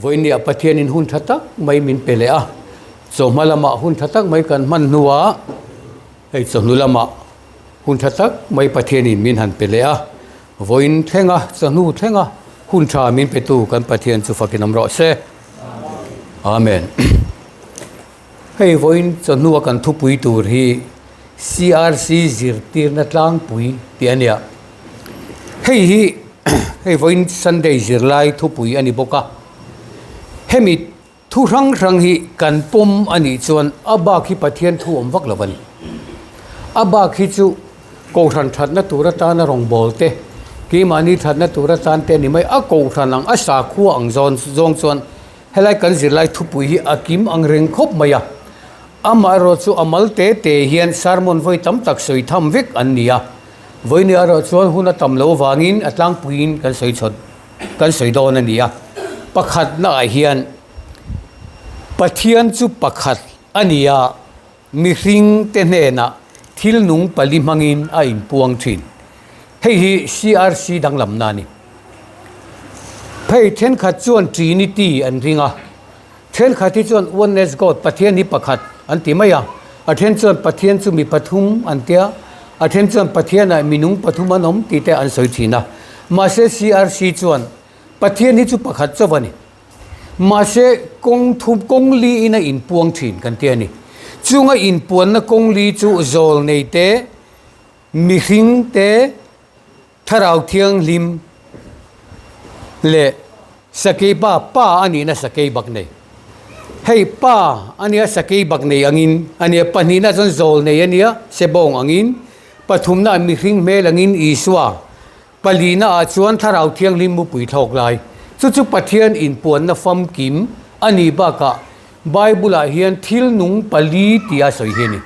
voi ni apathian in hun thatak mai min pele a so malama hun thatak mai kan man nuwa hei so nulama hun thatak mai pathian in min han pele a voin thenga chanu thenga hun tha min petu kan pathian chu fakinam ro se amen hei voin chanu kan thu pui tur hi CRC zirtir na tlang pui tiania hei voin Sunday zirlai thu pui ani boka hemi thu rang hi kan pom ani chuan aba khi pathian thu om vak lawani aba khi chu ko than that na tura ta na rong bolte ki mani that na tura tan te ni mai a ko than ang a sa khu ang zong chuan helai kan zirlai thu pui hi akim ang reng khop maya amaro chu amal te hian sermon voi tam tak soi tham vek an nia voi ni aro chuan huna tam lo wangin atlang puin kan soi chot kan soi don ania pakhat na hian pathian chu pakhat ania mi hring te hna thil nung pali mangin a in puang thin hei hi CRC danglam na ni phei then khat chuan Trinity an ringa then khati chuan oneness God pathian ni pakhat an ti maya a then chuan pathian chu mi pathum an tia a then chuan pathian a minung pathum anom ti te an soi thina ma se CRC chuan pathian ni chu pakhat chawani ma se kong li ina in puang thin kan tia ni chunga in puan na kong li chu zol nei te mi hring te tharau thiang lim le sakei pa ani na sakei bak nei hei pa ania sakei bak nei angin ania panina chon zol nei ania sebong angin pathumna mi hring mel angin iswa palina a chuan tharau thiang lim mu pui thok lai chu pathian in puan na fam kim ani ba ka Bible a hian thil nung pali tia soi hi ni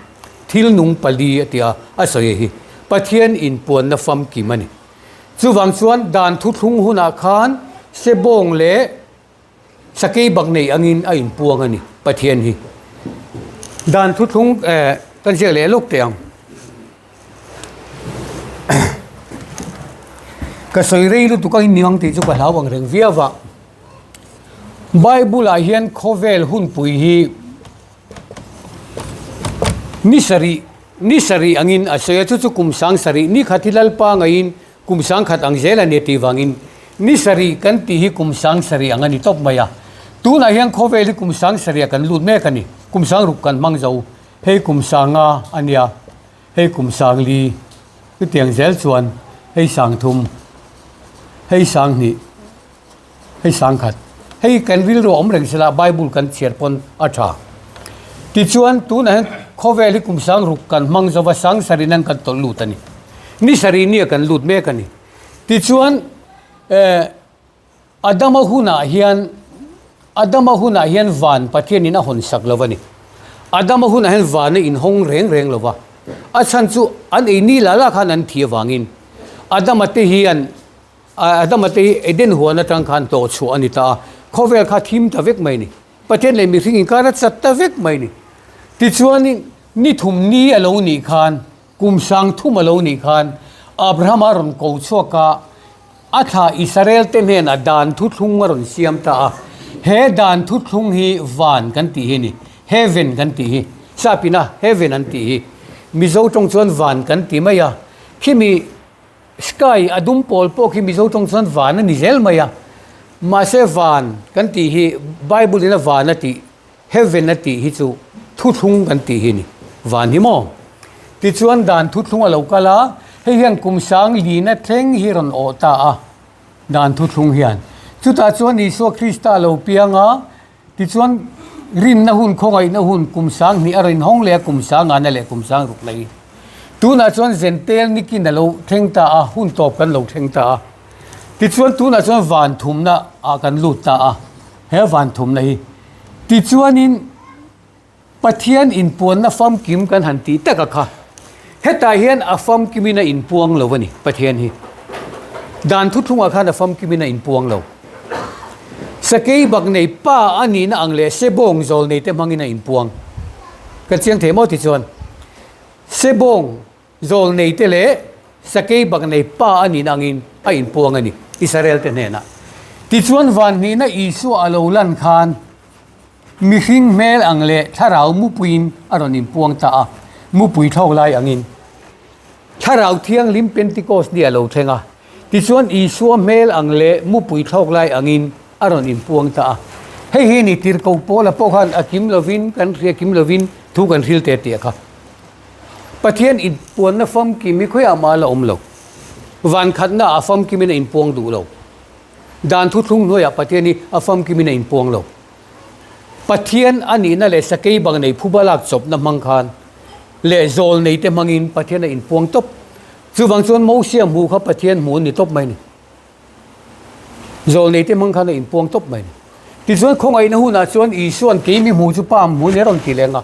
thil nung pali tia a soi hi pathian in puan na fam kim ani chuwang chuan dan thu thung huna khan sebong le sakei bak nei angin a in puang ani pathian hi dan thu thung kan je le luk teang ka soi rei lu tu ka niang ti chu ka lawang reng viawa Bible a hian khovel hun pui hi nisari angin asoya chu kumsang sari ni khatilal pa ngain kumsang khat angjela ne ti wangin nisari kan ti hi kumsang sari angani top maya tu na hian khovel hi kumsang sari kan lut me kani kumsang ruk kan mangzau hei kumsanga ania hei kumsang li ti tiang zel chuan hei sang thum hei sang ni hei sang khat hei kan vil ro om reng sela Bible kan cherpon atha ti chuan tu na khovel hi kumsang ruk kan mangzawa sang sari nan kan tol lutani ni sari ni kan lut me kani ti chuan adama huna hian van pathian ina hon sak lawani adama huna hian van in hong reng lawa a chan chu an ei ni lala khan an thia wangin adama te eden huana tang khan to chu anita khovel kha thim ta vek mai ni pathian le mi ring in kara chat ta vek mai ni ti chuan ni thum ni alo ni khan kumsang thum alo ni khan Abraham aron ko choka atha Israel te nen adan thu thung maron siam ta he dan thu thung hi van kan ti hi ni heaven kan ti hi sapina heaven an ti hi mi zo tong chuan van kan ti maya khimi sky adum pol po khimi zo tong chuan van ani zel maya ma se van kan ti hi Bible ina van ati heaven ati hi chu thu thung kan ti hi ni van hi mo ti chuan dan thu thung alo kala hei hian kumsang li na thleng hi ron o ta a dan thu thung hian chu ta chuan Isu Krista lo pianga ti chuan rin na hun khongai na hun kumsang ni arin hong le kumsang ana le kumsang ruk lai tu na chuan zentel ni kin lo thleng ta a hun top kan lo thleng ta a ti chuan tu na chuan van thum na a kan lut ta a he van thum na hi ti chuan in pathian in puan na fam kim kan han ti taka kha heta hian a fam kimina in puang lo wani pathian hi dan thu thunga khan a fam kimina in puang lo sakei bak nei pa ani na angle sebong zol nei te mangina in puang ka chiang themo ti chuan sebong zol nei te le sakei bak nei pa ani na angin a in puang ani Israel te nena ติชวนวันนี้นะอิสุอโลลันคานมีหิงเมลอังเลถ้าเรามุปุยนอรนิมปวงตามุปุยเท่าไรอังอินถ้าเราเที่ยงลิมเป็นติโกสเดียโลเทงะติชวนอิสุเมลอังเลมุปุยเท่าไรอังอินอรนิมปวงตาให้เห็นติรกโปละพวกhanอากิมลวินกันเรียกิมลวินทุกันริลเตเตียค่ะประเทศอินปวนนะฟอมกิมิค่อยอามาละอมโลวันขัดนะอาฟอมกิมินะอินปวงดูโลดานทุทุ่งน้อยประเทศนี้อาฟอมกิมินะอินปวงโลประเทศอันนี้นั่นแหละสกัยบางในผู้บาลักศพน้ำมังคานเละโจลในเตมังอินประเทศนะอินปวงตบจูบางส่วนมูเสียมูเขาประเทศหมูนี่ตบไหมนี่โจลในเตมังคานอินปวงตบไหมที่ส่วนของไอ้นู่นนะส่วนอีส่วนกี่มีหมูจุป้ามหมูเนี่ยรอนกี่แรงอ่ะ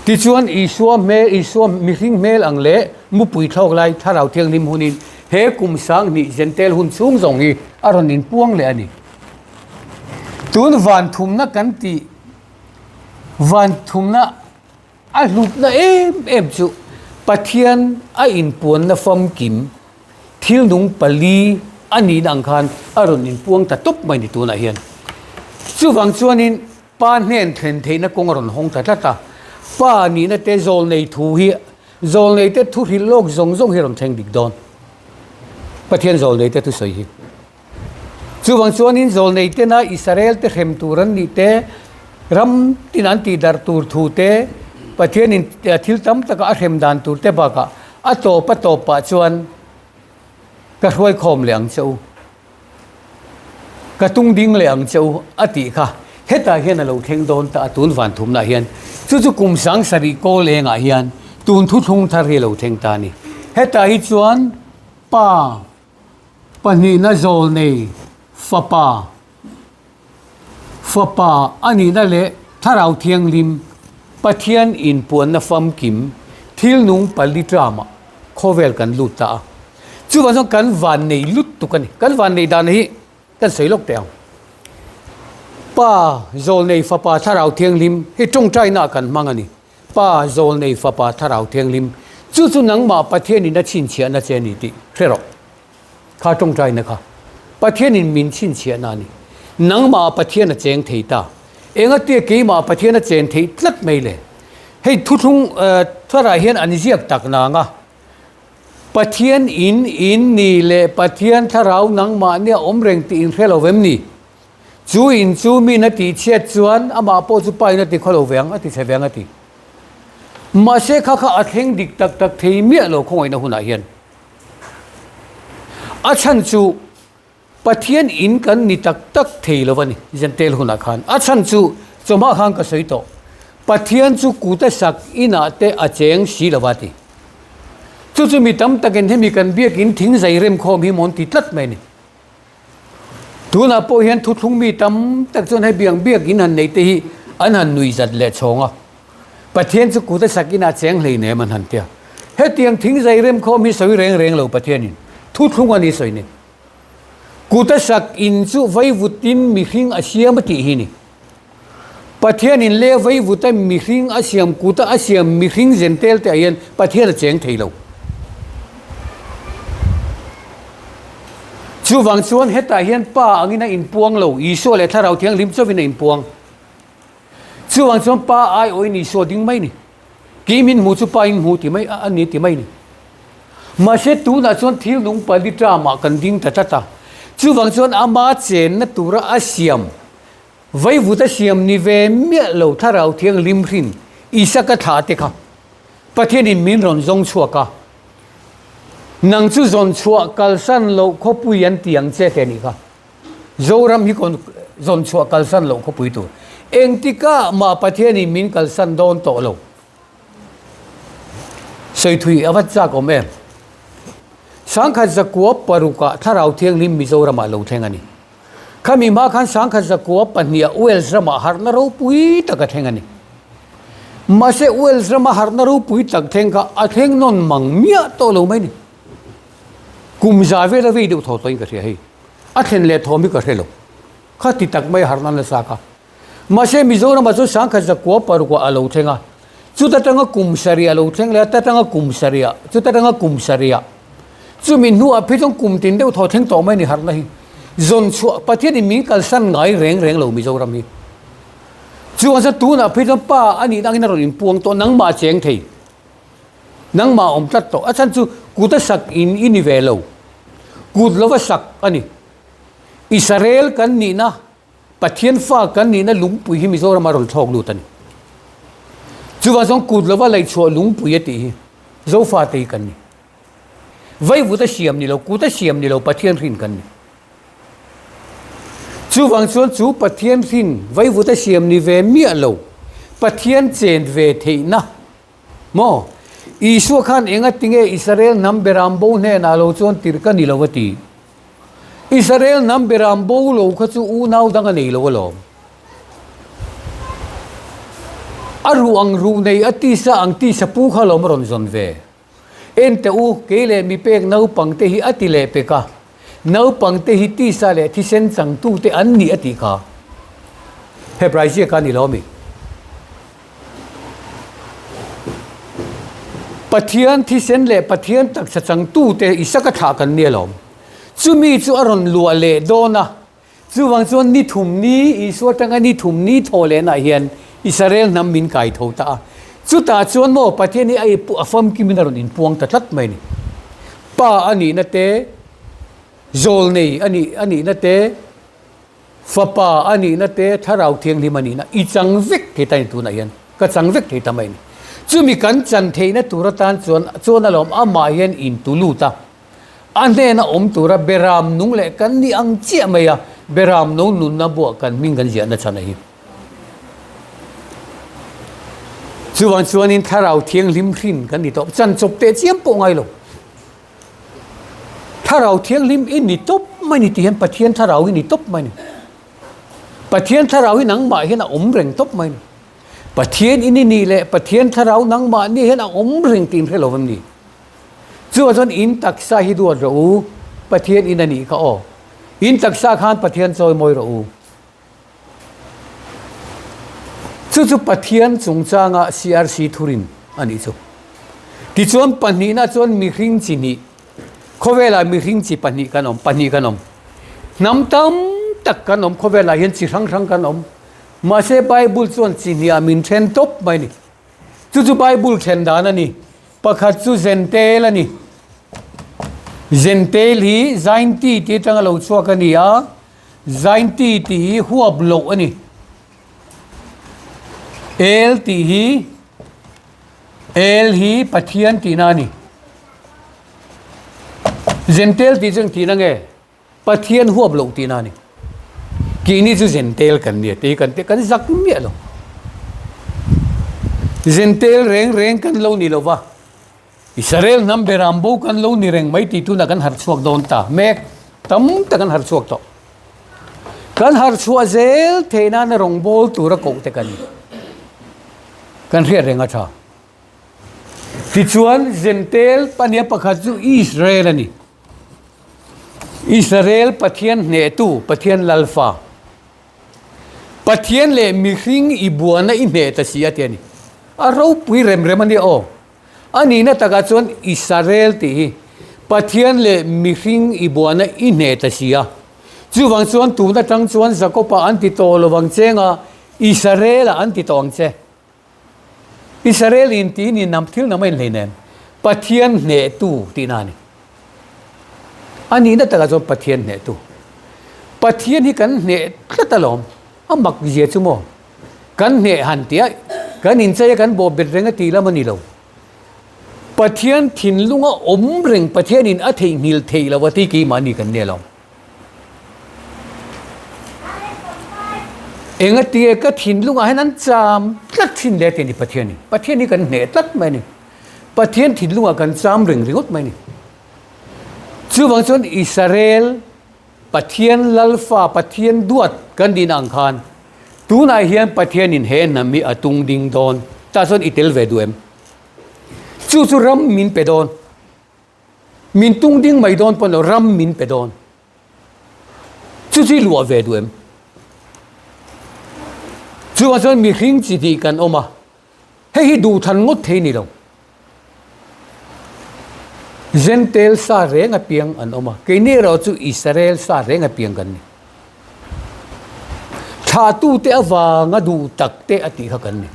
ที่ส่วนอีส่วนเมอีส่วนมีหิงเมลอังเล่มุปุยเท่าไรถ้าเราเที่ยงริมหุนินเฮกุมสังนี่เจนเตลหุนสูงส่งอีอารมณ์นินป้วงเลยอันนี้ตัววันทุ่มนักกันตีวันทุ่มนักอาลูกนะเอ็มจุปัทยันอินปวนนะฟอมกิมทิลนุงปลีอันนี้ดังคันอารมณ์นินปวงแต่ตุบไม่ในตัวไหนเห็นจู่ฟังส่วนนี้ป้านเห็นเทรนเทนะกงอารมณ์หงแต่ละตาป้านี่นะเตโจลในทูฮีโจลในเตทุฮิโลกจงจงเฮรอนเทงดิกดอนประเทศโจลในเตทุสอยฮีจู่ฟังส่วนนี้โจลในเตนะอิสราเอลเตเขมตูรันนี่เตรัมตินันติดาร์ตูร์ทูเตประเทศนี้ทิลตัมตะกะเขมดานตูร์เตบากะอัตโตปะโตปะชวนกระถวยคมเหลียงเจ้ากระตุ้งดิ้งเหลียงเจ้าอติค่ะเฮตาเฮียนเราเทงโดนตาตุนวันทุมนาเฮียนจู่ๆกุมสังสริโกเลงอาเฮียนตุนทุทุงทาร์เฮเราเทงตานี่เฮตาฮิจวนป้าปนีน่าโจลเนฟ้าป้าอันนี้นั่นแหละถ้าเราเที่ยงริมปะเทียนอินปวนนะฟัมกิมทิลนุงปลิตรามะโคเวลกันลุตตาจู่วันสองกันวันในลุตตุกันนี่กันวันในดานนี้กันสวยลกเตียงป้าโจลในฟ้าป้าถ้าเราเที่ยงริมให้จงใจหน้ากันมั่งอันนี้ป้าโจลในฟ้าป้าถ้าเราเที่ยงริมจู่ๆนังมาประเทศนี้น่าชินเชียน่าเจนิติเท่าข้าจงใจนะคะประเทศนี้มินชินเชียนานี่นังมาประเทศน่าเจงเทียตาเองเตี้ยกี่มาประเทศน่าเจงเทียลัดไม่เลยให้ทุกถ้าเราเห็นอันนี้เรียกตักนางะประเทศอินนี่เลยประเทศถ้าเรานังมาเนี่ยอมเร่งตีอินเทลเวมนี่จูมีนาทีเชียจวนอามาโปจุไปนาทีขลุ่ยเวียงนาทีเสวียงนาทีมาเสกข้าอัดเฮงดิกตักเทียมีอะไรคงไอ้นะหุ่นอาเฮียนอาชันจูประเทศอินกันนี่ตักเทียลวันนี้จันเตลหุ่นอาคารอาชันจูจมาขังก็สวยโตประเทศจูกูแต่สักอินาเตอาเจงสีละวัติจู่ๆมีตั้มตะเกนให้มีกันเบียกินทิ้งใส่เริ่มคอมีมอนติดลัดไหมนี่ทุนอาโปเห็นทุกทุ่งมีตั้มตะจนให้เบียกินหันในที่อันหันนุยจัดเละชงอ่ะประเทศจู่กูแต่สักอินาเจงเลยเนี่ยมันหันเตียเฮ็ดเตียงทิ้งใส่เริ่มคอมีสวยเร่งเราประเทศนี้ทุกทุ่งอันนี้สวยนี่กูแต่สักอินจู่ไว้วุตินมีหิงอาเซียมติหินี่ประเทศนี้เลี้ยไว้วุตินมีหิงอาเซียมกูแต่อาเซียมมีหิงเจนเตลแต่ยันประเทศเจงเทเราจู่วังส่วนเฮตาเฮียนป้าอันนี้นะอินปวงเราอีโซเลยถ้าเราเที่ยงริมโซวินอินปวงจู่วังส่วนป้าไอโอยนี่โซดิ้งไม่นี่กีมินมูจุป้าอินมูที่ไม่อันนี้ที่ไม่นี่มาเสตูน่ะส่วนทิลนุงปลิตรามากันดิ้งตะตาจู่วังส่วนอามาเจนนะตัวระอาเซียมไว้วุฒิเซียมนิเวศเมียเราถ้าเราเที่ยงริมรินอีสักถาเตค่ะประเทศนี้มินรอนจงชัวกะนังจูจนชัวกัลสันโลขบุยันเตียงเจเทนิค่ะโจรัมฮิคนจนชัวกัลสันโลขบุยตัวเองติก้ามาประเทศนี้มินกัลสันโดนโตโลสวยทุยอวัจจากอเมรสังขจักวปรุกะถ้าเราเที่ยงริมมิโซรามาโลเทงอันนี้ข้ามีมาขันสังขจักวปัญญาเวลส์รามาฮาร์นารูปุยตะกะเทงอันนี้มาเสเวลส์รามาฮาร์นารูปุยตะกะเทงกะอัเทงนนมังเมียโตโลไม่นี่กุมจาเวลวีดูทอตัวอิงกระเทียให้อัศเลทอมิกระเทียโลข้าติดตักไม่หาร์นันเลสากามาเสมิโซรามาจุสังขจักวปรุกะอาโลเทงะจุดตั้งกุมสริยาโลเทงเลยตั้งกุมสริยาจุดตั้งกุมสริยาจุมินหัวพี่ต้องกุมตินเดียวทอเทงโตไม่นี่หาร์นัน zon chu pathian in ming kal san ngai reng lo mi zo ram hi chu an sa tu na phi pa ani dang in ron in puang to nang ma cheng thei nang ma om tlat to achan chu kuta sak in ini ve lo kut lo wa sak ani Israel kan ni na pathian fa kan ni na lungpui hi mi zo ram rol thok lu tan chu wa song kut lo wa lai chu lungpui ti hi zo fa te kan ni vai vu ta siam ni lo kuta siam ni lo pathian rin kan ni chu wang chuan chu pathian rin vai vu ta siam ni ve mi lo pathian chen ve thei na mo isu khan enga tinge Israel nam beram bo ne na lo chuan tir ka ni lo wati Israel nam beram bo lo kha chu u nau dang nei lo lo aru ang ru nei ati sa ang ti sa pu kha lo ron zon ve en te u ke le mi pek nau pang te hi ati le pe ka nau pang te hi ti sa le thi sen chang tu te an ni ati ka Hebrai ka ni lo mi pathian thi sen le pathian tak sa chang tu te isaka tha kan ne lo chu mi chu aron lua le do na chu wang chuan ni thum ni iswa tang ani thum ni tho le na hian Israel nam min kai tho ta chu ta chuan mo pathian ni ai pu afam ki min ron in puang ta thlat mai ni pa ani na te zol nei ani na te fa pa ani na te tharau thiang li mani na I chang vek ke tai tu na hian ka chang vek ke ta mai ni chu mi kan chan thei na turatan chuan alom ama hian in tulu ta ane na om tura beram nung le kan ni ang chia mai ya beram no nun na bo kan ming kan zia na chana hi chuan in tharau thiang lim khin kan ni to chan chop te chiam po ngai lo tharau thiang lim in ni top mai ni ti hen pathian tharau in ni top mai ni pathian tharau in nang ma hen om reng top mai ni pathian in ni le pathian tharau nang ma ni hen om reng tin he lo vam ni chuan in taksa hi duat ro pathian in ani ka o in taksa khan pathian choi moi ro chu pathian chungchanga CRC thurin ani chu ti chuan pani na chuan mi hring chi ni khowela mi hring chi pani kanom nam tam tak kanom khowela hian chi rang kanom ma se bible chuan chi ni amin then top mai ni chu bible then dan ani pakhat chu zentel ani zentel hi zainti ti tang lo chuak ani a zainti ti huab lo ani el ti hi pathian ti na ni zentel ti jeng ti na nge pathian huab lo ti na ni ki ni chu zentel kan ni te kan zak mi lo zentel reng kan lo ni lo wa Israel nam berambo kan lo ni reng mai ti tu na kan har chuak don ta mek tam ta kan har chuak to kan har chua zel theina na rong bol tu ra ko te kan ria renga tha ti chuan zentel pania pakhat chu Israel ani Israel pathian ne tu pathian lalfa pathian le mi hring I buana I ne ta sia ti ani a ro pui rem ani o ani na taka chuan Israel ti pathian le mi hring I buana I ne ta sia chu wang chuan tu na tang chuan zakopa an ti to lo wang chenga Israel an ti tong che Israel in ti ni nam thil na mai leinen pathian ne tu ti na ni ani na taka chuan pathian ne tu pathian hi kan ne tlatalom amak je chu mo kan ne han tia kan in che kan bo bet renga ti la mani lo pathian thin lunga om reng pathian in a thei nil thei lawati ki mani kan ne lo enga tie ka thin lunga hanan cham tlat thin le te ni pathian ni kan ne tlat mai ni pathian thin lunga kan cham reng ringot mai ni chu wang chon Israel pathian lalfa pathian duat kan din ang khan tu na hian pathian in hen na mi atung ding don ta son itel ve duem chu ram min pedon min tung ding mai don pon ram min pedon chu lua ve duem chu wa son mi hring chi ti kan oma hei du than ngot the ni lo Gentile sa renga piang an oma ke ni ro chu Israel sa renga piang kan ni tha tu te awanga du tak te ati kha kan ni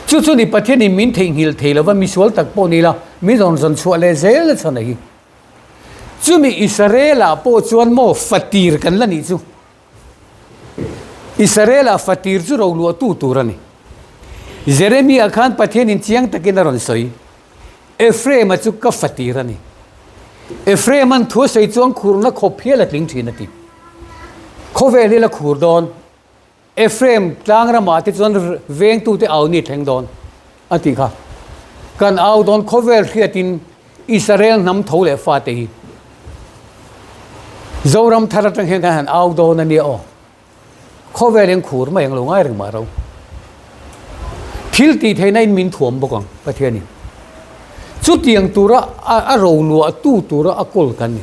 chu ni pathian ni min thei hil theilawa mi sual tak po ni la mi zon zon chua le zel chana hi chu mi Israela po chuan mo fatir kan la ni chu Israela fatir chu ro lu tu turani Jeremia khan pathian in chiang takin ron soi Ephraim chu ka fatirani Ephraim an thu sei chuang khurna khophial atling thina ti khoveli la khur don Ephraim tlangra ma ti chuan veng tu te au ni thleng don ati kha kan au don khovel khiatin Israel nam tho le fa te hi zoram tharatang hen kan au don ani o khoveleng khur ma yang lo ngai reng ma ro thil ti theina in min thuam bokang pathiani chu tiang tura a ro lu tu tura a kol kan ni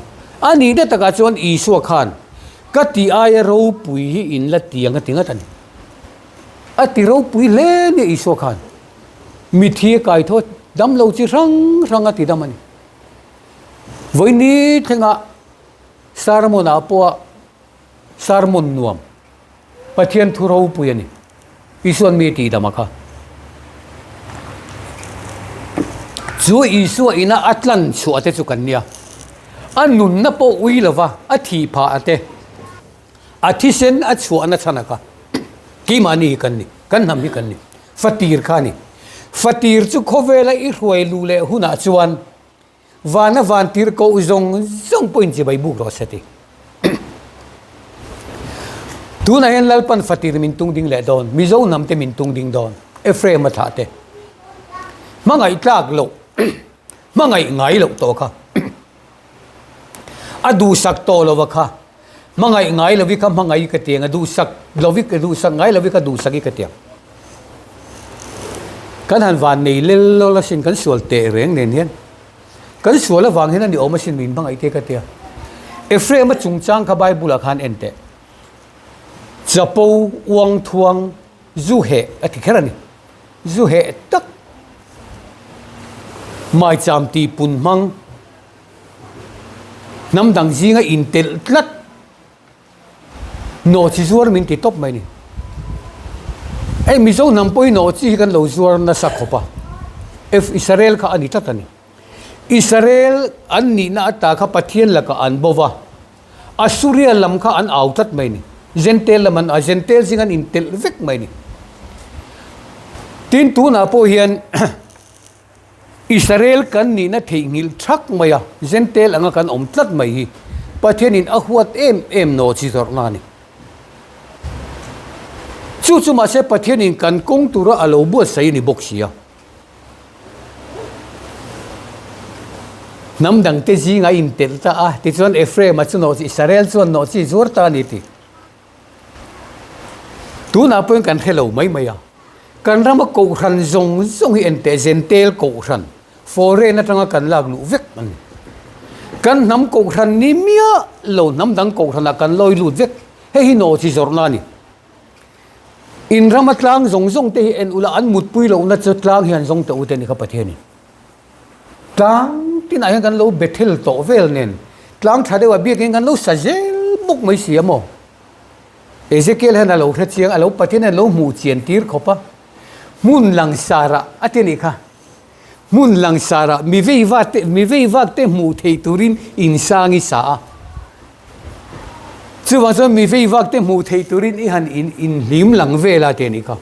ani de taka chuan Isua khan ka ti ai ro pui hi in la tiang a tinga tan a ti ro pui le ni Isua khan mi thi kai tho dam lo chi rang rang a ti dam ani voi ni thenga sarmon a po sarmon nuam pathian thu ro pui ani Isuan mi ti dam kha chu Isua ina atlan chu ate chu kan nia anun na po ui lova a thi pha ate a thi sen a chu ana chana ka ki mani kan ni kan nam hi kan ni fatir khani fatir chu khovela I ruai lu le huna chuan wana van tir ko zong zong point je bai bu ro seti tu na hen lalpan fatir min tung ding le don mi zo nam te min tung ding don Ephraim a tha te mangai tlak lo mangai ngai lo to kha adu sak to lo kha mangai ngai lo vi kha mangai ka tiang adu sak lo vi ka du sak ngai lo vi ka du sak ka tiang kan han van nei le lo la sin kan sual te reng nen hian kan sual la wang hian ni oma sin min mangai te ka tia Ephraim chung chang kha Bible khan ente chapo wang thuang zu he ati kherani zu he tak mai cham ti pun mang nam dang jinga intel tlat no chi zuar min ti top mai ni ai mi zo nam poi no chi kan lo zuar na sakhopa if Israel kha ani tatani Israel an ni na ta kha pathian la ka an bova Asuria lam kha an au tat mai ni Gentile laman a Gentile jingan intel vek mai ni tin tu na po hian Israel kan ni na thengil thak maya Gentile anga kan om tlat mai hi pathian in a huat em no chi zor na ni chu ma se pathian in kan kong tura alo bu sai ni boxia nam dang te ji nga intel ta a ti chuan Ephraim a chu no chi Israel chuan no chi zor ta ni ti tu na point kan hello mai maya kan rama ko ran zong zong hi ente Gentile ko ran foreign na tanga kan lag lu vek man kan nam ko ran ni mia lo nam dang ko ran kan loi lu vek he hi no chi zor na ni in ramatlang zong zong te en ula an mut pui lo na chatlang hian zong te uten ni ka pathian ni tlang tin ai kan lo bethel to vel nen tlang thade wa bi kan lo sazel muk mai siamo Ezekiel han alo thra chiang alo pathian lo mu chian tir khopa mun lang sara atini kha mun lang sara mi vei va te mu thei turin insangi sa chuwa so mi vei va te mu thei turin I han in lim lang vela te ni kha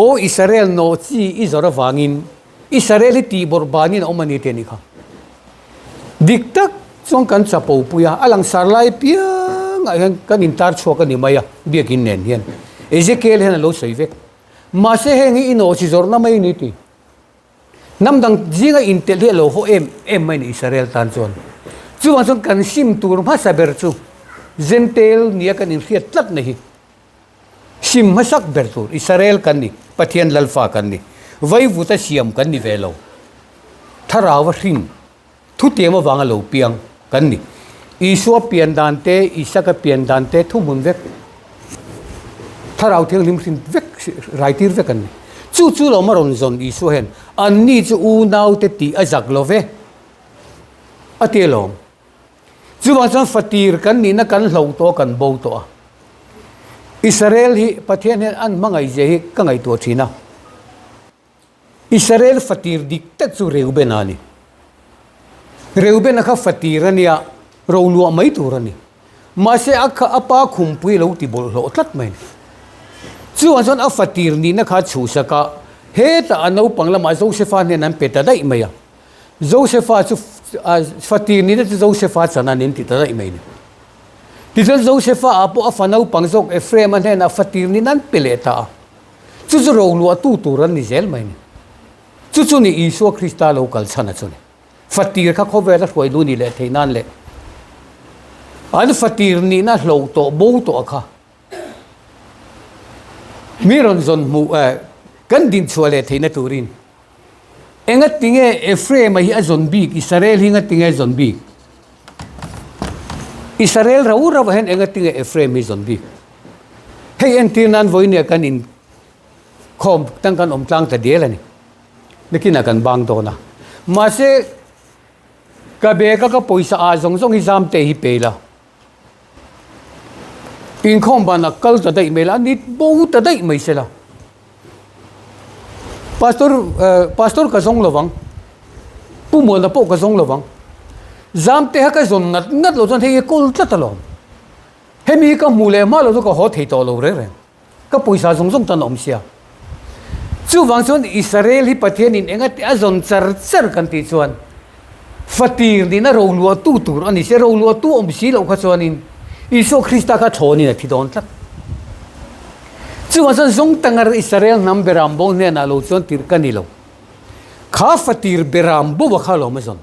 o Israel no chi I zora wangin Israel ti borbanin omani te ni kha diktak chong kan chapo puya alang sarlai pia ngai kan intar choka ni maya biakin nen hian Ezekiel han lo soivek ma se hengi ino chi zorna mai ni ti nam dang jinga intel he lo ho em mai ni Israel tan chon chu ma chon kan sim tur ma saber chu Gentile nia kan in khiat tlat nahi sim ma sak ber tur Israel kan ni pathian lalfa kan ni vai vuta siam kan ni velo tharawa hrin thu tema wanga lo piang kan ni Isua pian dante Isaka pian dante thu mun vek tharau theng lim sin vek raitir vek kan chu lo maron zon Isu hen an ni chu u nau te ti azak love atielom chuwang chuan fatir kan ni na kan hlo to kan bo to Israel hi pathian hen an mangai je hi ka ngai to thina Israel fatir dik tak chu Reuben ani Reuben kha fatir ania ro lu mai turani ma se akha apa khumpui lo ti bol lo tlat mai chuan chuan a fatir ni na kha chu saka he ta anau panglama Josepha ne nan peta dai maya Josepha chu fatir ni na Josepha chana nin ti ta dai mai ni ti Josepha apo afanau pangjok Ephraim an he na fatir ni nan peleta chu chu ro lu tu turan ni zel mai ni chu ni Isu Krista local chana chu ni fatir kha khover la hoi lu ni le theinan le an fatir ni na hlo to bo to kha miron zon mu kan din chuale theina turin enga tinge Ephraim hi azon big Israel hi nga tinge zon big Israel raura hen enga tinge Ephraim hi zon big hey entinan voine kan in khom tang kan omtlang ta delani nikina kan bang do na ma se ka be ka poisa a zong zong hi zam te hi pela in khom bana kal ta dai mela ni bo ta dai mai sela pastor ka zong lawang pu mo na po ka zong lawang zam te ha ka zon ngat lo zon he kol ta ta lo he mi ka mu le ma lo ka ho thei to lo re ka poisa zong zong ta nom sia chu wang chon Israel hi pathian in enga a zon char kan ti chuan fatir ni na ro lu tu tur ani se ro lu tu om si lo kha chuan in Isu Krista ka thoni na thi don tlat chuan zong tangar Israel nam beram bo ne na lo chon tir kani lo kha fatir beram bo wa kha lo ma zon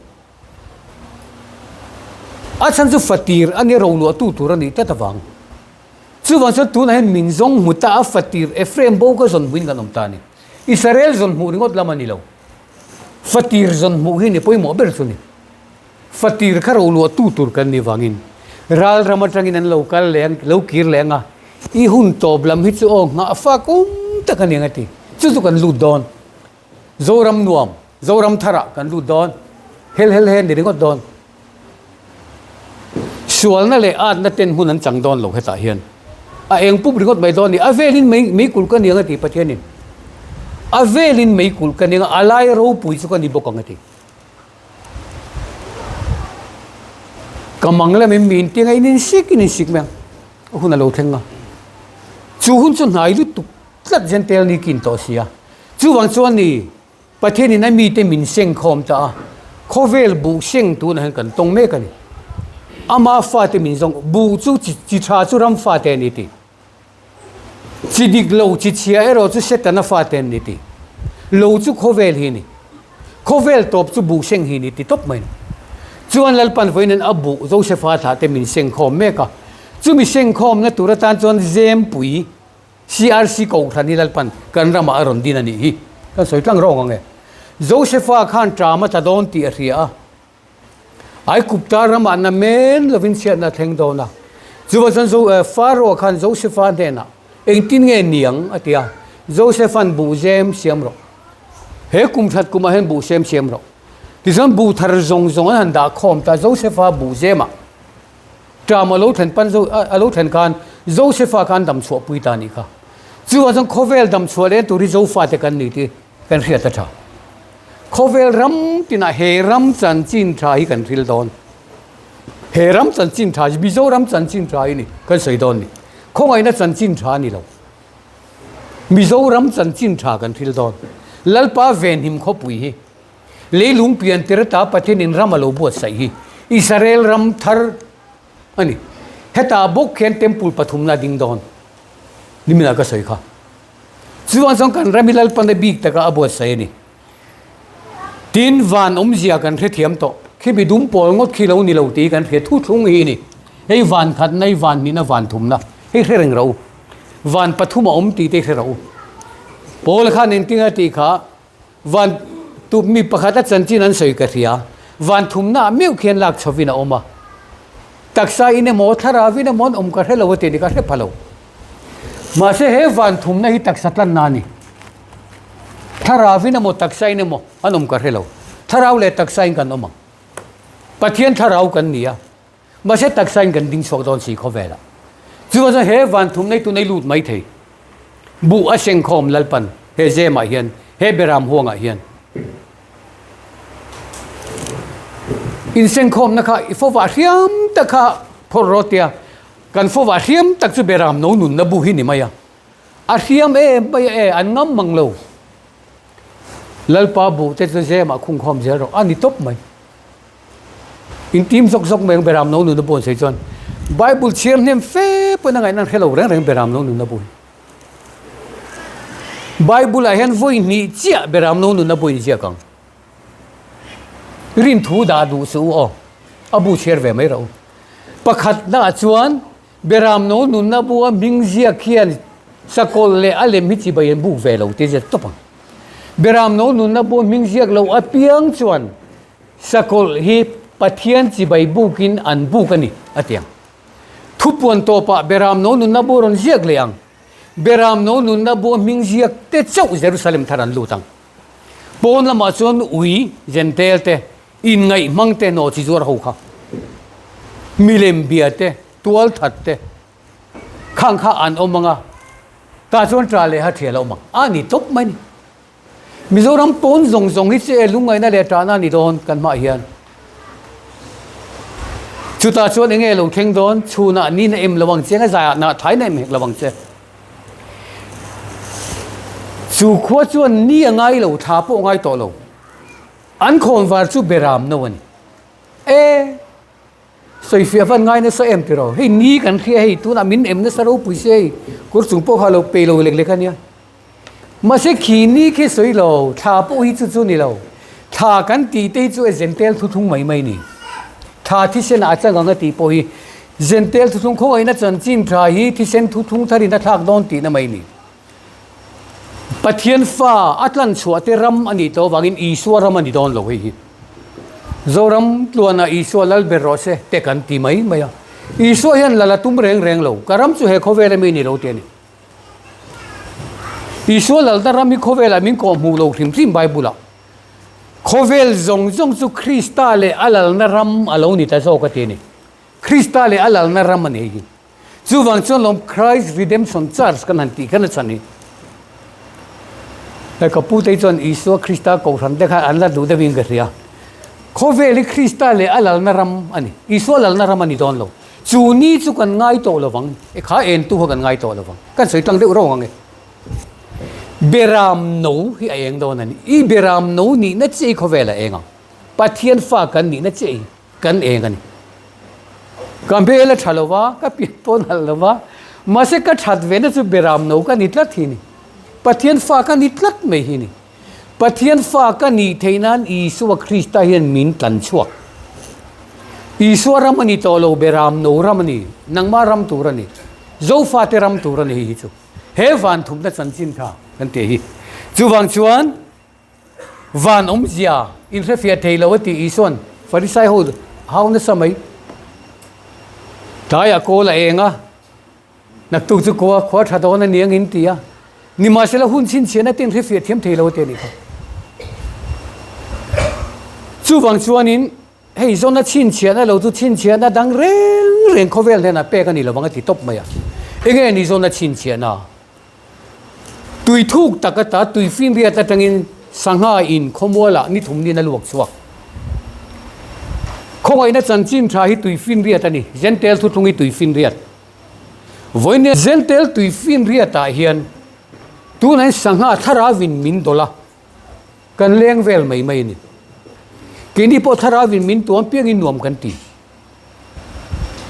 a chan chu fatir ani ro lu tu tur ani ta tawang chuan chu tu na hen min zong muta a fatir Ephraim bo ka zon win kan om ta ni Israel zon mu ringot lamani lo fatir zon mu hi ni poi mo ber chu ni fatir kha ro lu tu tur kan ni wangin ral ramatangin an local leng lokir lenga I hun toblam hi chu nga fa kum ta kan ngati chu kan lu don zoram nuam zoram thara kan lu don hel hen ni ringot don sual na le at na ten hun an chang don lo heta hian a eng pup ringot mai don ni avelin mai kul kan ngati pathianin avelin mai kul kan nga alai ro pui chu kan ni bokang ati kamangla me min ti ngai nin sik me hun alo thenga chu hun chu nai lu tu tlat gentle ni kin to sia chu wang chuan ni pathian na mi te min seng khom ta khovel bu seng tu na kan tong me kan ama fa te min zong bu chu chi tha chu ram fa te ni ti chi dik lo chi chia ero chu set na fa te ni ti lo chu khovel hi ni khovel top chu bu seng hi ni ti top mai chuan lalpan voinen abu Josepha tha te min seng khom me ka chu mi seng khom na turatan chuan zem pui CRC ko thani lalpan kan rama aron din ani hi ka soitlang rong nge Josepha khan trama ta don ti ria ai kuptar rama na men lovin sia na theng do na chu wasan zo faro khan Josepha de na engtin nge niang atia Josephan bu zem siam ro he kum that kuma hen bu sem siam ro Tizan bu thar zong an da khom ta Josepha bu zema trama lo than pan zo alo than kan Josepha kan dam chho pui ta ni kha chu wa jong khovel dam chho le tu ri zo fa te kan ni ti kan ria ta tha khovel ram tina he ram chan chin tha hi kan thil don he ram chan chin tha bi zo ram chan chin tha ni kan sei don ni khongai na chan chin tha ni lo mi zo ram chan chin tha kan thil don lalpa ven him kho pui hi leilung pian tirata pathin in ramalo bo sai hi Israel ram thar ani heta bok khen temple pathumna ding don nimina ka sai kha chuan song kan ramilal pan big taka abo sai ni tin van omzia kan the thiam to khibi dum pol ngot khilo ni lo ti kan the thu thung hi ni hei van khat nei van ni na van thumna hei reng ro van pathuma om ti te ro pol khan in tinga ti kha van tu mi pakhata chanchin an soi ka thia van thumna meu khen lak chhovina oma taksa ine mo thara vina mon om ka helo te ni ka he phalo ma se he van thumna hi taksa tlan na ni thara vina mo taksai ne mo anom ka relo tharau le taksai kan oma pathian tharau kan nia ma se taksai kan ding sok don si khovela chu za he van thum nei tu nei lut mai thei bu a seng khom lalpan he je ma hian he beram huanga hian in seng khom na kha ifo wa riam ta kha phorotia kan fo wa riam tak chu beram no nun na bu hi ni maya a riam e an ngam manglo lalpa bu te je ma khung khom je ro ani top mai in tim sok sok meng beram no nun na bon sei chon bible chiam nem fe pona ngai nan hello reng reng beram no nun na bu bible a hen voi ni chia beram no nun na bu ni chia kang rin thu da du su o abu cher ve mai ro pakhat na chuan beram no nun na bu ming zia khian sakol le ale mi chi bayen bu ve lo te je topang beram no nun na bu ming ziak lo apiang chuan sakol hi pathian chi bai bukin an bukani atiang thupuan to pa beram no nun na bu ron ziak leang beram no nun na bu ming ziak te chau Jerusalem tharan lutang pon lama chuan ui gentel te in ngai mangte no chi zuar ho kha milem biate tual thatte khang kha an omanga ta chuan tra le ha thela oma ani top mai ni mizoram pon zong zong hi che lungai na le ta na ni don kan ma hian chuta chuan enge lo theng don chuna ni na em lawang chenga za na thai na em lawang che chu khwa chuan ni angai lo tha po ngai to lo an khom war chu beram no ani soi fia van ngai na sa em ti ro hei ni kan khia hei tu na min em na sa ro pui se kur chung po halo pe lo lek lek ania ma se khi ni ke soi lo tha po hi chu chu ni lo tha kan ti te chu gentel thu thung mai mai ni tha thi sen a chang nga ti po hi gentel thu thung kho ai na chan chin tha hi thi sen thu thung thari na thak don ti na mai ni pathian fa atlan chuate ram ani to wangin iswaram ani don lo hi zoram tluana iswa lal berose te kan ti mai maya iswa hian lala tum reng reng lo karam chu he khovela mi ni lo te ni iswa lal da ram mi khovela min ko mu lo thim thim bible a khovel zong zong chu krista le alal na ram alo ni ta zo ka te ni krista le alal na ram ani hi chu wang chon lom Christ Redemption Church kan han ti kan chani ta ka pu te chon iswa krista ko ran de kha an la du de wing ga ria khoveli krista le alal na ram ani iswa lal na ram ani don lo chu ni chu kan ngai to lo wang e kha en tu kan ngai to lo wang kan soi tang de ro wang e beram no hi ayeng don ani I beram no ni na che khovela enga pathian fa kan ni na che kan eng ani kambela thalowa ka pi pon halowa ma se ka that ve na chu beram no ka nitla thini pathian fa ka nitlat me hi ni pathian fa ka ni theinan iswa krista hian min tlan chuak iswa ramani to lo beram no ramani nangma ram turani zo fa te ram turani hi chu he van thum na chanchin kha kan te hi chuwang chuan van zia in re fia theilawati ison farisai ho how na samai dai a ko la enga na tu chu ko khwa tha don na niang in tia ni ma se la hun chin chena tin re fia thiam theilawati ni kha chuwang chuan in hei zona chin chena lo tu chin chena dang reng reng khovel na pe ka ni lo wanga ti top maya enge ni zona chin chena tui thuk takata tui fin ria ta tangin sangha in khomola ni thum ni na luak chuak khongai na chanchin tha hi tui fin ria ta ni gentel thu thungi tui fin ria voine gentel tui fin ria ta hian tu nai sangha thara win min dola kan leng vel mai mai ni kini po thara win min tuam piang in nuam kan ti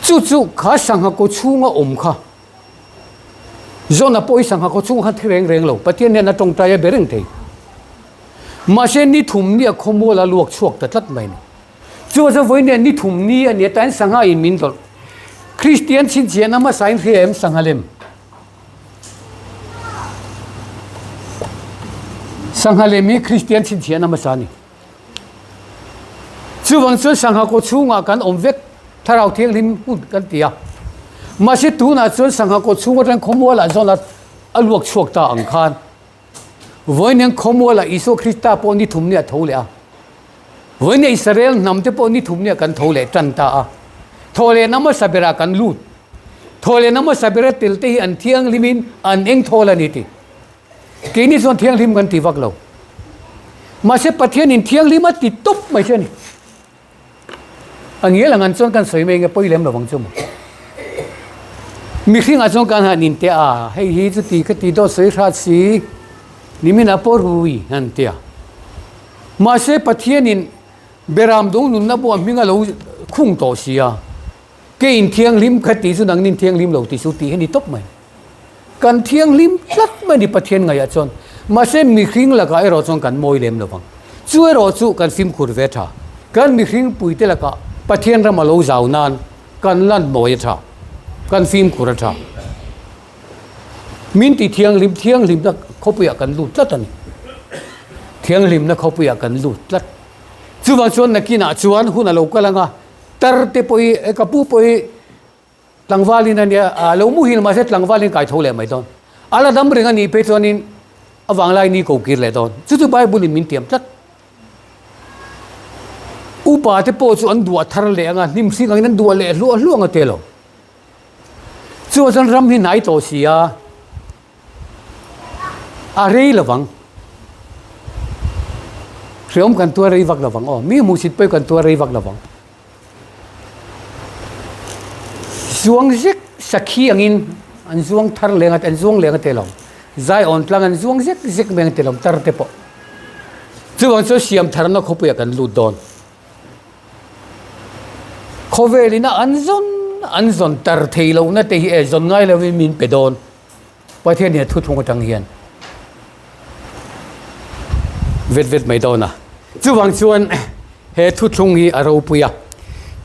chu chu kha sangha ko chunga om kha zona poi sangha ko chung hat reng reng lo patien ne na tong ta ya bereng thei ma se ni thum ni khomola luak chuak ta tlat mai ni chu za voi ne ni thum ni ani tan sangha in min dol christian chin chian ama sain hem sanghalem sanghalemi christian chin chian ama sani chu wang chu sangha ko chunga kan omvek tharau thiang lim hu kan tia ma se tu na chon sangha ko chunga ran khomola zona aluak chuak ta ang khan với những không mua là Isu Christa po ni thum nia thâu lệ với những Israel nằm thế po ni thum nia cần thâu lệ trần ta thâu lệ nắm sabira cần lut thâu lệ nắm sabira til te an thiang limin an eng thâu là niti cái này son thiang lim cần ti vak lâu mà sẽ bắt thiang in thiang lim ti top mai chân anh nghĩa là ngàn son cần soi mình cái bôi lem là vắng chung mi khi ngàn son cần hành in te hay hi chu ti cái ti do soi ra si ni min apo rui han te mà sẽ bắt thiang in beram dong nun na bo mi nga lo khung to si cái in thiang lim cái ti chu nang nin thiang lim lo ti su ti hay ni top mai cần thiang lim rất mà đi bắt thiang ngay chọn mà sẽ mi khi là cái rồi chọn cần môi lem là vắng chui rồi chu cần phim kur ve tha cần mi khi pui te là cả bắt thiang ra mà lâu giàu nan cần lan môi tha cần phim kur tha min ti thiang lim đó khó bịa cần lụt rất anh thiang lim nó khó bịa cần lụt rất chú vào chọn là kia nã chuan hun là lâu cái là nga tar te poi cái pu poi lang valin ania lo mu hil ma set lang valin kai thole mai don ala dam ringa ni pe chonin awang lai ni ko kir le don chu bible min tiam tat upa te po chu an duwa thar le anga nim si ngang nan duwa le lu anga te lo chu san ram hi nai to sia rei lawang riom kan tua rei vak lawang mi mu sit pe kan tua rei vak lawang zuang zek sakhi angin an zuang thar lengat an zuang lengat telong zai on tlang an zuang zek meng telong tar te po zuang so siam thar na khopu kan lu don khovelina an zon tar theilo na te hi zon ngai lo min pe don pathian ne thu thung tang hian vet mai dona zuang chuan he thu thung hi aro puya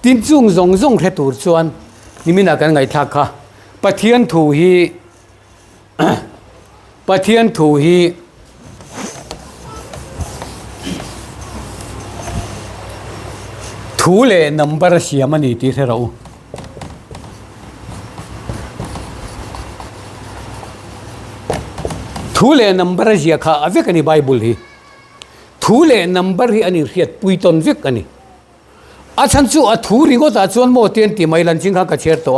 tin chung zong he tur chuan ni mina kan ngai thak kha pathian thu hi thu le number siamani ti therau thu le number zia kha avek ani bible hi thu le number hi ani riat puiton vek ani achan chu a thu ringo ta chuan mo ten ti mai lan ching kha ka cher to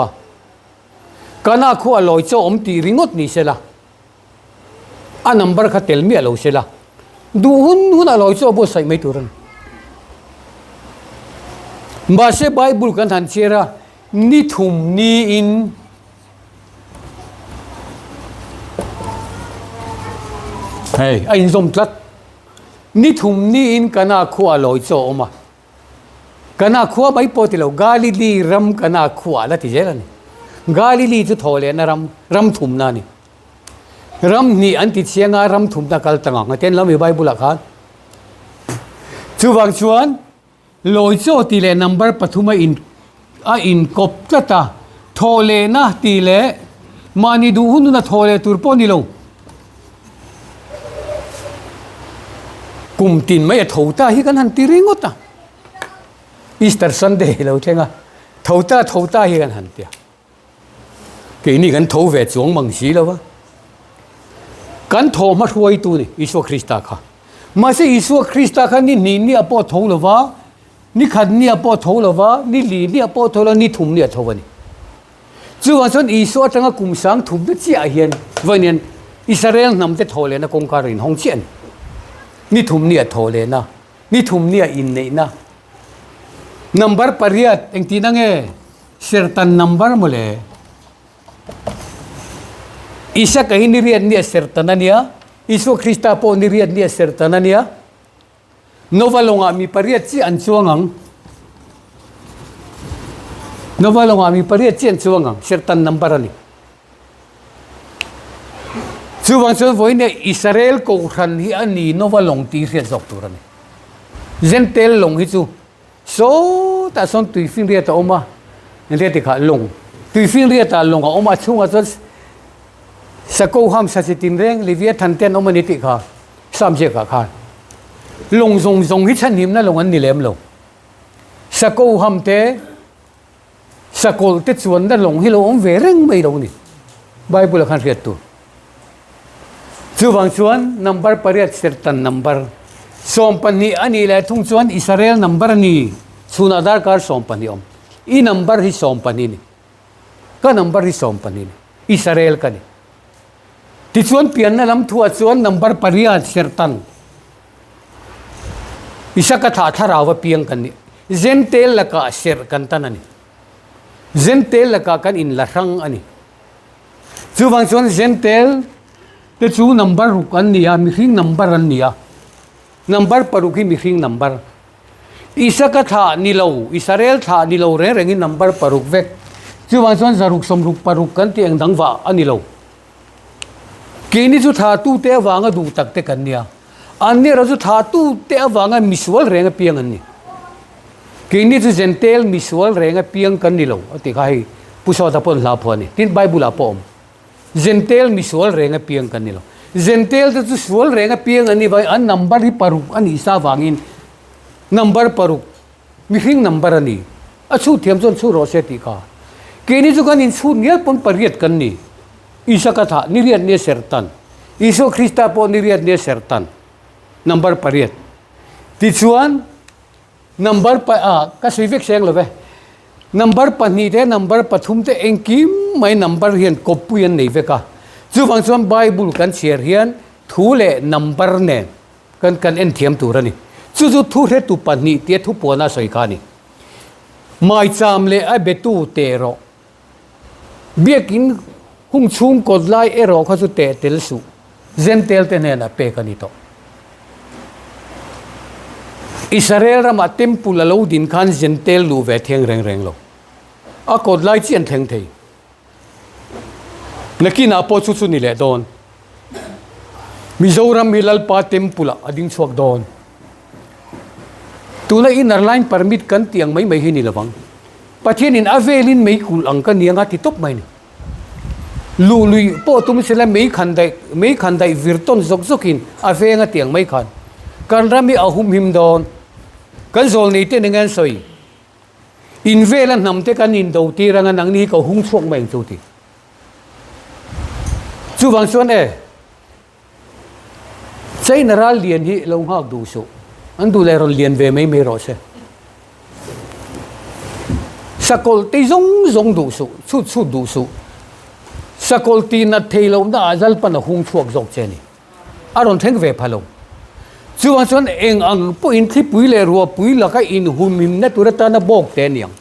kana khu a loi cho om ti ringot ni sela a number kha tel mi alo sela du hun a loi cho bo sai mai turan ba se bible kan han chera ni thum ni in hey a in zom tlat ni thum ni in kana khu a loi cho oma kana khua bai potilo galili ram kana khua la ti jelani galili chu thole na ram thum na ni ram ni an ti chianga ram thum ta kal tanga ngaten lami bible kha chuwang chuan loi cho ti le number pathuma in kop ta thole na ti le mani du hun na thole turpo ni lo kum tin mai thota hi kan han ti ringota Easter Sunday lo chenga thota hi kan han tia ke ni kan tho ve chuang mang si lo wa kan tho ma huai tu ni Isu Christa kha ma se Isu Christa kha ni apo tho lo wa ni khat ni apo tho lo wa ni li ni apo tho lo ni thum ni tho wa ni chu wa son Isu atanga kum sang thum de chi a hian wanian Israel nam te tho le na kong ka rin hong chen ni thum ni tho le na ni thum ni in nei na number pariat eng tinange certain number mole isa kahi ni rian ni certain ania Isu Christa po ni rian ni certain ania novalonga mi pariat chi an chuangang novalonga mi pariat chi an chuangang certain number ani chuwang chuan voine Israel ko khan hi ani novalong ti riat jok turani zentel long hi chu so ta son tui fin ria ta oma ne te kha long tui fin ria ta long oma chunga chon sako ham sa sitin reng livia than ten oma ni ti kha sam je ka kha long zong hi chan him na long an ni lem lo sako ham te sakol te chuan da long hi lo om ve reng mai lo ni bible khan riat tu chu wang chuan number pariat certain number som pani ani le thung chuan Israel number ni chun Aadhaar card som pani om I number hi som pani ni ka number hi som pani ni Israel ka ni ti chuan pian na lam thua chuan number pariat certain isa ka tha tharawa piang kan ni zentel laka ser kan tanani zentel laka kan in la rang ani chu wang chuan zentel te chu number ruk an nia mi hring number an nia number paruk hi mi hring number isa ka tha ni lo Israel tha ni lo re rengin number paruk vek chu wang chuan zaruk somruk paruk kan tiang dangwa ani lo kini chu tha tu te wanga du tak te kan nia Ani razu thatu te awanga misual renga piang ani. Kini tu zentel misual renga piang kan nilo. Ati kai puso tapon lapo ani. Tin Bible lapo om. Zentel misual renga piang kan nilo. Zentel tu sual renga piang ani bai an number hi paruk ani isa wangin. Number paruk. Mihing number ani. Achu thiam chon chu ro se ti ka. Kini tu kan in chu nial pon pariat kan ni. Isa ka tha niriat ne sertan. Iso Krista po niriat ne sertan. Number pariat. Ti chuan number pa ka sivik seng lo ve. Number pani te number pathum te engkim mai number hian kopuyan nei ve ka. Chu wang chuan Bible kan share hian thu le number ne kan en thiam tur ani. Chu thu he tu pani te thu pona soi ka ni. Mai cham le a betu te ro. Biakin hung chung kodlai ero kha chu te tel su. Zentel te ne na pe ka ni to. Israel rama temple lo din khan zentel lu ve theng reng lo a kod lai chian theng thei nakina po chu ni le don Mizoram hilal pa temple ading chuak don tuna in airline permit kan tiang mai mai hini lawang pathian in avelin mai kul ang kan nianga ti top mai ni lu lui po tum sela mai khandai virton zok zokin avenga tiang mai khan kan rami ahum him don kan zol ni te ngan soi in velan namte kan in do ti ranga nang ni ko hung chuak mai chu ti chu wang chuan e chai naral lian hi long hak du su an du le ron lian ve mai mai ro se sakol te zong du su chu du su sakol ti na theilo na azal pan hung chuak zok che ni aron theng ve phalo chu wang chuan eng ang po in thi pui le ro pui la ka in humim na turata na bok te niang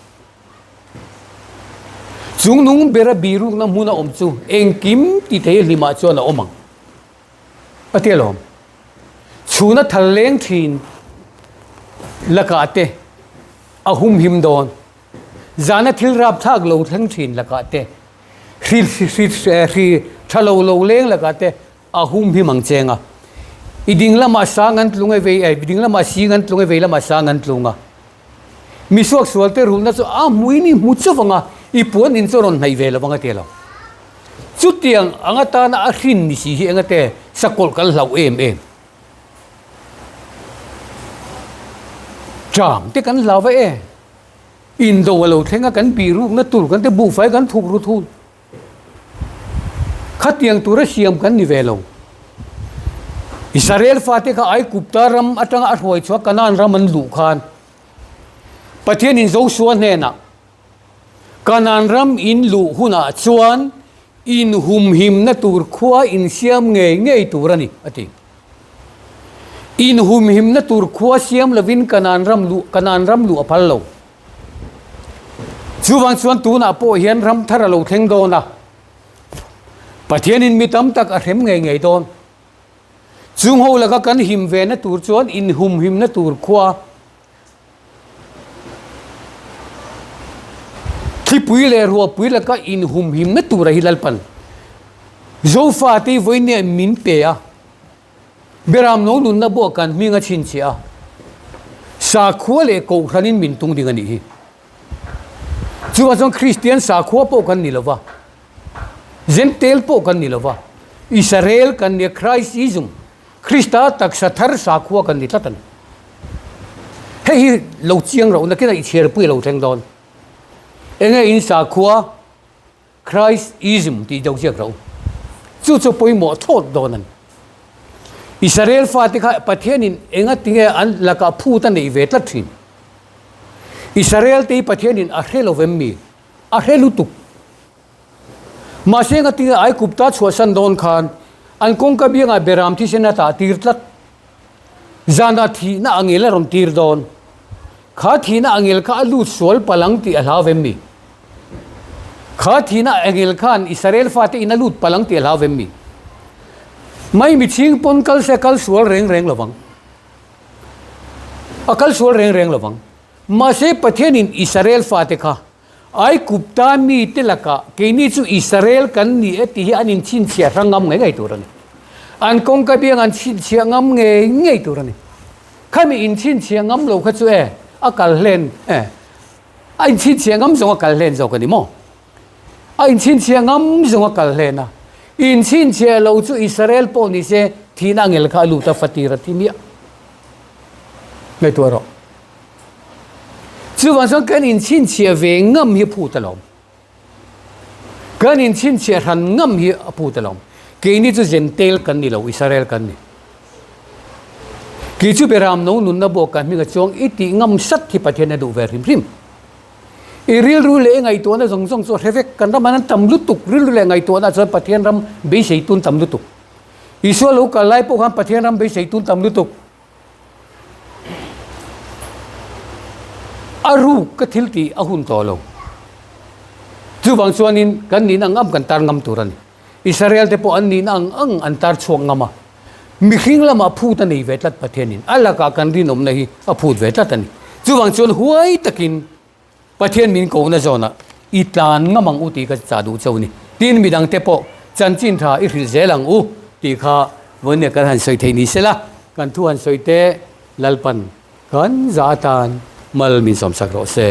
chung nung bera biru na muna om chu eng kim ti the lima chu na omang atelom chuna thaleng thin laka te ahum him don zana thil rap thak lo thang thin laka te ri thalo lo leng laka te ahum hi mang chenga iding lama sangan tlungai ve iding lama singan tlungai ve lama sangan tlunga misuak sualte rulna chu a muini muchawanga ipuan in choron nei ve lawanga telo chutiang angata na ahin ni si hi angate sakol kal hlau em cham te kan lawa e indo walo thenga kan biru na tur kan te bu fai kan thuk ru thu khatiang tura siam kan ni velo Israel fate ka ai kuptaram atang arhoi chwa kanan raman lu khan pathian in Joshua ne na kanan ram in lu huna chuan in hum him na tur khua in siam ngei turani ati in hum him na tur khua siam lovin kanan ram lu apallo chuwang chuan tu na po hian ram thara lo theng do na pathian in mitam tak a hem ngei don chung ho laka kan him ve na tur chuan in hum him na tur khua thi pui le ro pui laka in hum him na tur hilal pan zo fa ti voine min pe a beram no lun na bo kan minga chin chia sa khua le ko khanin min tung ding ani hi chuwa jong Christian sa khua po kan ni lova zentel po kan ni lova Israel kan ni Christism Krista tak sathar sa khua kan ni tatan hei lo chiang ro na kina I cher pui lo theng don enge in sa khua Christism ti dau chiak ro chu poi mo thot donan Israel fati kha pathianin enga tinge an laka phu ta nei ve tla thin Israel te pathianin a hrelo vemmi a hrelu tuk ma senga tinge ai kupta chua san don khan an kong ka bianga beram thi sena ta tir tlat zana thi na angela rom tir don kha thi na angel ka alu sol palang ti ala vemmi kha thi na angel khan Israel fati in alut palang ti ala vemmi mai mi ching pon kal se kal sual reng reng lawang akal sual reng reng lawang ma se pathianin Israel fate kha ai kupta mi telaka keini chu Israel kan ni eti hi anin chin chia rangam ngai ngai turani an kong ka biang an chin chia ngam ngai ngai turani khami in chin chia ngam lo kha chu akal len ai chin chia ngam zong akal len zo ka ni mo ai chin chia ngam zong akal len na in chin chia lo chu Israel po ni se thina ngel kha lu ta fatira timia ngai tu ro chu wan song kan in chin chia ve ngam hi phu ta lom kan in chin chia ran ngam hi phu ta lom ke ni chu gentel kan ni lo Israel kan ni ki chu beram no nun na bo kan mi ga chong iti ngam sat thi pathian du ver rim rim iril ru le ngai to na zong zong so revek kan ra manan tam lutuk ril le ngai to na so pathian ram be seitun tam lutuk iso lo ka lai po han pathian ram be seitun tam lutuk aru ka thilti ahun to lo chu wang chuanin kan ni nang am kan tar ngam turan Israel te po an ni nang ang antar chuang ngama mi khing lama phu ta nei vetlat pathianin alaka kan ri nom nahi a phut vetlat ani chu wang chuan huai takin pathian min ko na zona itlan ngamang uti ka chadu chawni tin midang te po chanchin tha I hril zelang u ti kha wonne kan han soi theini sela kan thu han soi te lalpan kan zatan mal min som sakro se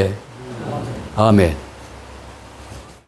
amen